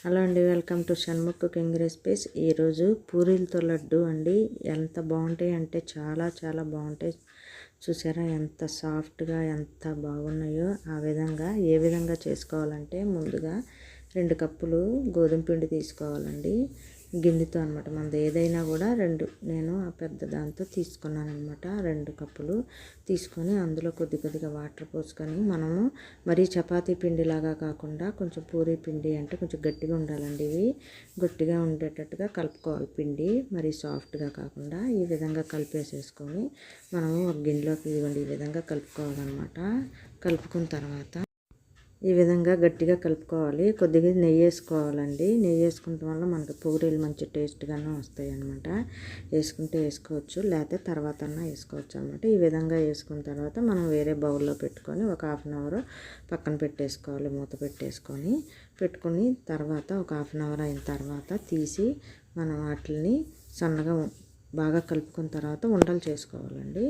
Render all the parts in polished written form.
Hello అండి, welcome to Shanmukh cooking recipes. ఈరోజు పూరీలతో లడ్డు అండి. ఎంత బాగుంటాయి అంటే చాలా చాలా బాగుంటాయి. చూసారా ఎంత సాఫ్ట్గా ఎంత బాగున్నాయో. ఏ విధంగా చేసుకోవాలంటే ముందుగా 2 కప్పులు గోధుమ పిండి తీసుకోవాలండి. గిన్నెతో అనమాట. మనది ఏదైనా కూడా నేను ఆ పెద్ద దాంతో తీసుకున్నాను అనమాట. 2 కప్పులు తీసుకొని అందులో కొద్దిగా వాటర్ పోసుకొని మనము మరీ చపాతీ పిండిలాగా కాకుండా కొంచెం పూరీ పిండి అంటే కొంచెం గట్టిగా ఉండాలండి. ఇవి గట్టిగా ఉండేటట్టుగా కలుపుకోవాలి. పిండి మరీ సాఫ్ట్గా కాకుండా ఈ విధంగా కలిపేసేసుకొని మనము ఒక గిన్నెలోకి ఈ విధంగా కలుపుకోవాలన్నమాట. కలుపుకున్న తర్వాత ఈ విధంగా గట్టిగా కలుపుకోవాలి. కొద్దిగా నెయ్యి వేసుకోవాలండి. నెయ్యి వేసుకోవడం వల్ల మనకు పూరీలు మంచి టేస్ట్గానే వస్తాయి అన్నమాట. వేసుకుంటే వేసుకోవచ్చు, లేకపోతే తర్వాత వేసుకోవచ్చు అనమాట. ఈ విధంగా వేసుకున్న తర్వాత మనం వేరే బౌల్లో పెట్టుకొని ఒక 1/2 అవర్ పక్కన పెట్టేసుకోవాలి. మూత పెట్టుకొని తర్వాత ఒక 1/2 అవర్ అయిన తర్వాత తీసి మనం వాటిని సన్నగా బాగా కలుపుకున్న తర్వాత ఉండలు చేసుకోవాలండి.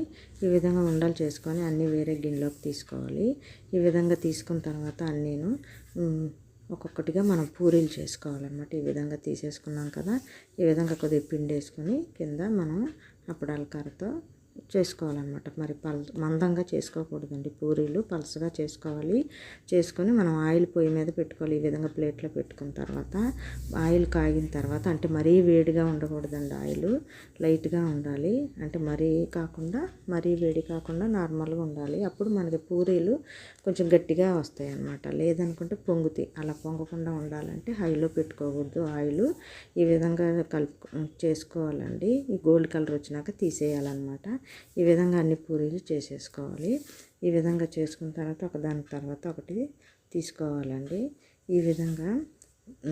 ఈ విధంగా ఉండలు చేసుకొని అన్నీ వేరే గిన్నెలోకి తీసుకోవాలి. ఈ విధంగా తీసుకున్న తర్వాత అన్నీను ఒక్కొక్కటిగా మనం పూరీలు చేసుకోవాలన్నమాట. ఈ విధంగా తీసేసుకున్నాం కదా, ఈ విధంగా కొద్దిగా పిండి వేసుకొని కింద మనం అప్పడాల కర్రతో చేసుకోవాలన్నమాట. మరి మందంగా చేసుకోకూడదండి. పూరీలు పలసగా చేసుకొని మనం ఆయిల్ పొయ్యి మీద పెట్టుకోవాలి. ఈ విధంగా ప్లేట్లో పెట్టుకున్న తర్వాత ఆయిల్ కాగిన తర్వాత, అంటే మరీ వేడిగా ఉండకూడదండి. ఆయిల్ లైట్గా ఉండాలి. అంటే మరీ వేడి కాకుండా నార్మల్గా ఉండాలి. అప్పుడు మనకి పూరీలు కొంచెం గట్టిగా వస్తాయి అన్నమాట. లేదనుకుంటే పొంగుతాయి. అలా పొంగకుండా ఉండాలంటే హైలో పెట్టుకోకూడదు ఆయిల్. ఈ విధంగా చేసుకోవాలండి. ఈ గోల్డ్ కలర్ వచ్చినాక తీసేయాలన్నమాట. ఈ విధంగా అన్ని పూరీలు చేసేసుకోవాలి. ఈ విధంగా చేసుకున్న తర్వాత ఒకదాని తర్వాత ఒకటి తీసుకోవాలండి. ఈ విధంగా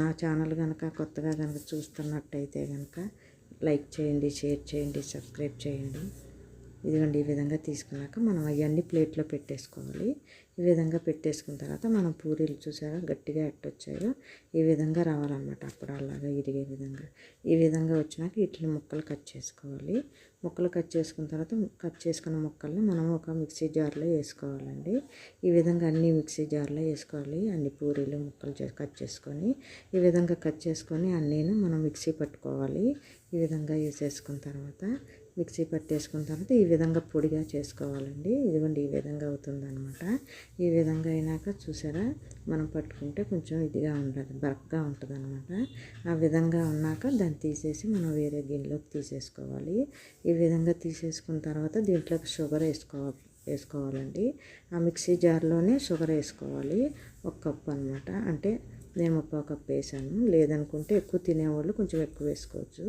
నా ఛానల్ కనుక కొత్తగా చూస్తున్నట్టయితే కనుక లైక్ చేయండి, షేర్ చేయండి, సబ్స్క్రైబ్ చేయండి. ఇదిగోండి, ఈ విధంగా తీసుకున్నాక మనం అవన్నీ ప్లేట్లో పెట్టేసుకోవాలి. ఈ విధంగా పెట్టేసుకున్న తర్వాత మనం పూరీలు చూసారా గట్టిగా ఎట్టొచ్చాయో ఈ విధంగా రావాలన్నమాట. అప్పడాలాగా ఇరిగే విధంగా. ఈ విధంగా వచ్చినాక వీటిని ముక్కలు కట్ చేసుకోవాలి. ముక్కలు కట్ చేసుకున్న తర్వాత కట్ చేసుకున్న ముక్కల్ని మనం ఒక మిక్సీ జార్లో వేసుకోవాలండి. ఈ విధంగా అన్ని మిక్సీ జార్లో వేసుకోవాలి. అన్ని పూరీలు ముక్కలు కట్ చేసుకొని ఈ విధంగా కట్ చేసుకొని అన్నీను మనం మిక్సీ పట్టుకోవాలి. ఈ విధంగా వేసేసుకున్న తర్వాత మిక్సీ పట్టేసుకున్న తర్వాత ఈ విధంగా పొడిగా చేసుకోవాలండి. ఇదిగోండి, ఈ విధంగా అవుతుందన్నమాట. ఈ విధంగా అయినాక చూసారా మనం పట్టుకుంటే కొంచెం ఇదిగా ఉండదు, బరక్గా ఉంటుంది అనమాట. ఆ విధంగా ఉన్నాక దాన్ని తీసేసి మనం వేరే గిన్నెలోకి తీసేసుకోవాలి. ఈ విధంగా తీసేసుకున్న తర్వాత దీంట్లోకి షుగర్ వేసుకోవాలండి. ఆ మిక్సీ జార్లోనే షుగర్ వేసుకోవాలి. 1 కప్పు అనమాట. అంటే నేను 1/4 కప్పు వేసాను. లేదనుకుంటే ఎక్కువ తినేవాళ్ళు కొంచెం ఎక్కువ వేసుకోవచ్చు.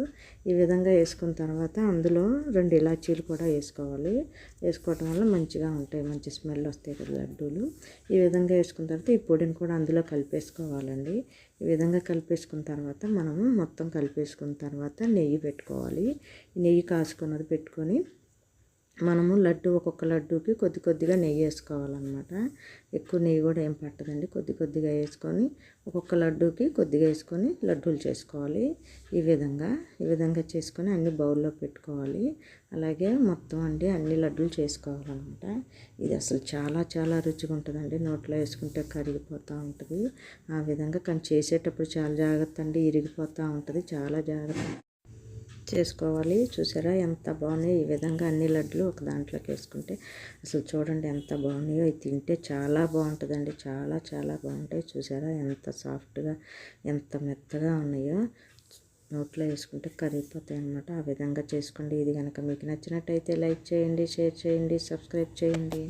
ఈ విధంగా వేసుకున్న తర్వాత అందులో 2 ఇలాచీలు కూడా వేసుకోవాలి. వేసుకోవటం వల్ల మంచిగా ఉంటాయి, మంచి స్మెల్ వస్తాయి కదా లడ్డూలు. ఈ విధంగా వేసుకున్న తర్వాత ఈ పొడిని కూడా అందులో కలిపేసుకోవాలండి. ఈ విధంగా కలిపేసుకున్న తర్వాత మనము మొత్తం కలిపేసుకున్న తర్వాత నెయ్యి పెట్టుకోవాలి. నెయ్యి కాసుకున్నది పెట్టుకొని మనము ఒక్కొక్క లడ్డూకి కొద్దిగా నెయ్యి వేసుకోవాలన్నమాట. ఎక్కువ నెయ్యి కూడా ఏం పట్టదండి. కొద్దిగా వేసుకొని ఒక్కొక్క లడ్డూకి కొద్దిగా వేసుకొని లడ్డూలు చేసుకోవాలి. ఈ విధంగా చేసుకొని అన్ని బౌల్లో పెట్టుకోవాలి. అలాగే మొత్తం అన్ని లడ్డూలు చేసుకోవాలన్నమాట. ఇది అసలు చాలా చాలా రుచిగా ఉంటుందండి. నోట్లో వేసుకుంటే కరిగిపోతూ ఉంటుంది. ఆ విధంగా కానీ చేసేటప్పుడు చాలా జాగ్రత్త అండి, ఇరిగిపోతూ ఉంటుంది. చాలా జాగ్రత్త చేసుకోవాలి. చూసారా ఎంత బాగున్నాయి. ఈ విధంగా అన్ని లడ్లు ఒక దాంట్లోకి వేసుకుంటే అసలు చూడండి ఎంత బాగున్నాయో. ఇది తింటే చాలా బాగుంటుందండి. చాలా చాలా బాగుంటాయి. చూసారా ఎంత సాఫ్ట్గా ఎంత మెత్తగా ఉన్నాయో. నోట్లో వేసుకుంటే కరిగిపోతాయి అన్నమాట. ఆ విధంగా చేసుకోండి. ఇది కనుక మీకు నచ్చినట్టయితే లైక్ చేయండి, షేర్ చేయండి, సబ్స్క్రైబ్ చేయండి.